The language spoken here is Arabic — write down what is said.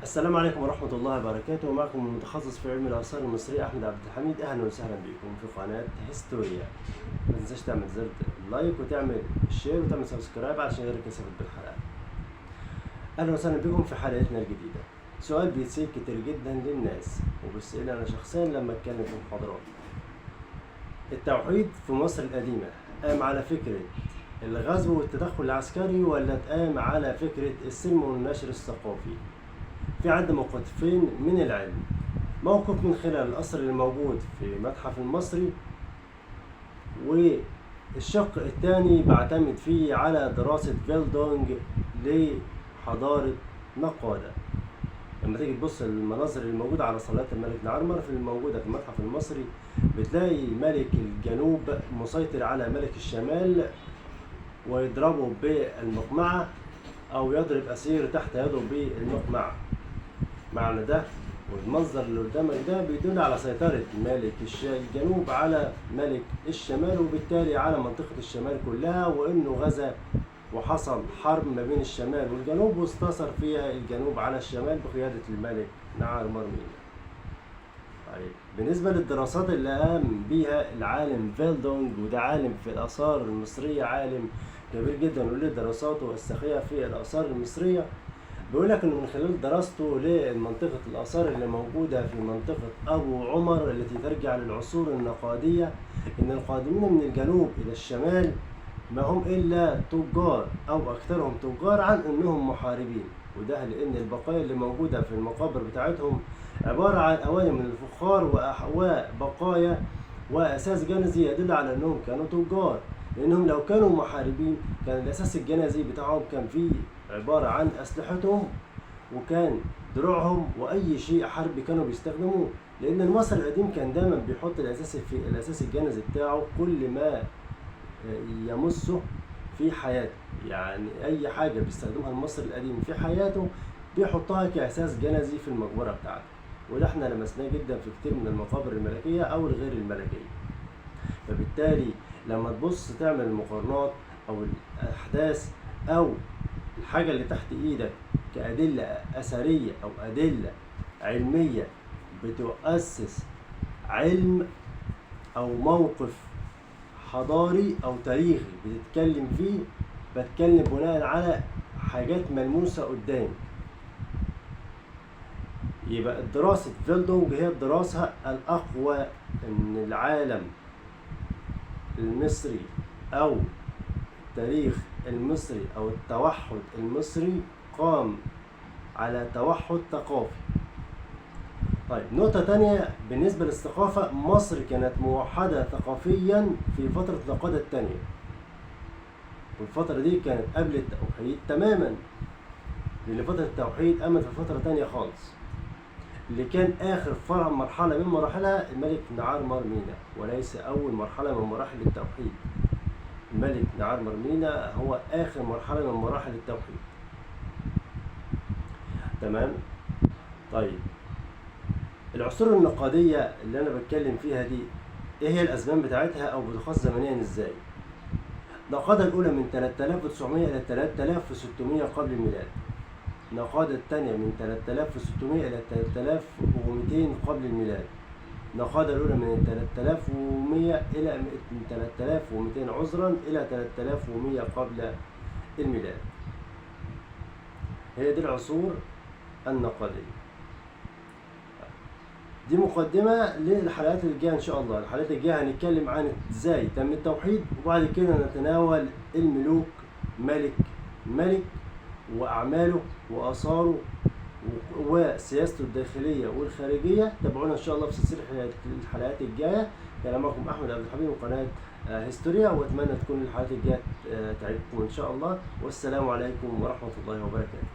السلام عليكم ورحمة الله وبركاته. معكم المتخصص في علم الآثار المصرية أحمد عبد الحميد. أهلا وسهلا بكم في قناة هيستوريا. ما تنساش تعمل زر اللايك وتعمل شير وتعمل سبسكرايب عشان غيرك يستفيد بالحلقة. أهلا وسهلا بكم في حلقتنا الجديدة. سؤال بيتسأل كتير جدا للناس وبيسألني أنا شخصيا لما أتكلم في محاضرات. التوحيد في مصر القديمة قام على فكرة الغزو والتدخل العسكري ولا قام على فكرة السلم والنشر الثقافي؟ في عندنا موقفين من العلم. موقف من خلال الأثر الموجود في المتحف المصري، والشق الثاني بعتمد فيه على دراسة فيلدونج لحضارة نقادة. لما تيجي تبص المناظر الموجودة على صلاه الملك نعرمر في الموجودة في المتحف المصري، بتلاقي ملك الجنوب مسيطر على ملك الشمال ويضربه بالمقمعة أو يضرب أسير تحت يده بالمقمعة. معنى ده والمنظر اللي قدامك ده بيدل على سيطرة ملك الجنوب على ملك الشمال، وبالتالي على منطقة الشمال كلها، وإنه غزا وحصل حرب ما بين الشمال والجنوب واستثر فيها الجنوب على الشمال بقيادة الملك نعرمر مينا. طيب بالنسبة للدراسات اللي قام بيها العالم فيلدونج، وده عالم في الآثار المصرية، عالم كبير جدا وله دراساته السخية في الآثار المصرية، بيقول لك انه من خلال دراسته لمنطقة الآثار اللي موجودة في منطقة أبو عمر التي ترجع للعصور النقادية، إن القادمين من الجنوب إلى الشمال ما هم إلا تجار أو أكثرهم تجار عن إنهم محاربين. وده لأن البقايا اللي موجودة في المقابر بتاعتهم عبارة عن أواني من الفخار وبقايا وأساس جنزي يدل على إنهم كانوا تجار، لأنهم لو كانوا محاربين كان الأساس الجنزي بتاعهم كان فيه عبارة عن أسلحتهم وكان دروعهم وأي شيء حربي كانوا بيستخدموه، لأن المصري القديم كان دايما بيحط الأساس الجنزي بتاعه كل ما يمسه في حياته. يعني أي حاجة بيستخدمها المصري القديم في حياته بيحطها كأساس جنزي في المقبرة بتاعته، وده احنا لمسناه جدا في كتير من المقابر الملكية أو الغير الملكية. فبالتالي لما تبص تعمل المقارنات أو الأحداث أو الحاجة اللي تحت إيدك كأدلة أثرية أو أدلة علمية بتؤسس علم أو موقف حضاري أو تاريخي بتتكلم فيه، بتكلم بناء على حاجات ملموسة قدامي. يبقى دراسة فيلدونج هي الدراسة الأقوى، إن العالم المصري أو التاريخ المصري أو التوحد المصري قام على توحد ثقافي. طيب نقطة تانية بالنسبة للثقافة، مصر كانت موحدة ثقافيا في فترة النقادة التانية، والفترة دي كانت قبل التوحيد تماما، لأن فترة التوحيد قامت في فترة تانية خالص، اللي كان آخر مرحلة من مراحلها الملك نعرمر مينا، وليس أول مرحلة من مراحل التوحيد. الملك نعرمر مينا هو آخر مرحلة من مراحل التوحيد. تمام؟ طيب العصور النقادية اللي أنا بتكلم فيها دي إيه هي الأزمان بتاعتها أو بتخص زمنيا إزاي؟ النقادة الأولى من 3900 إلى 3600 قبل الميلاد. النقادة الثانية من 3600 إلى 3200 قبل الميلاد. النقادة الأولى من 3100 إلى 3200 عذرا إلى 3100 قبل الميلاد. هي دي العصور النقادية. دي مقدمة للحلقات اللي جاية إن شاء الله. الحلقات الجاية هنتكلم عن إزاي تم التوحيد، وبعد كده نتناول الملوك، ملك وأعماله وآثاره وسياسته الداخلية والخارجية. تابعونا إن شاء الله في سلسلة الحلقات الجاية. كان معكم أحمد عبد الحميد من قناة هيستوريا، وأتمنى تكون الحلقات الجاية تعجبكم إن شاء الله. والسلام عليكم ورحمة الله وبركاته.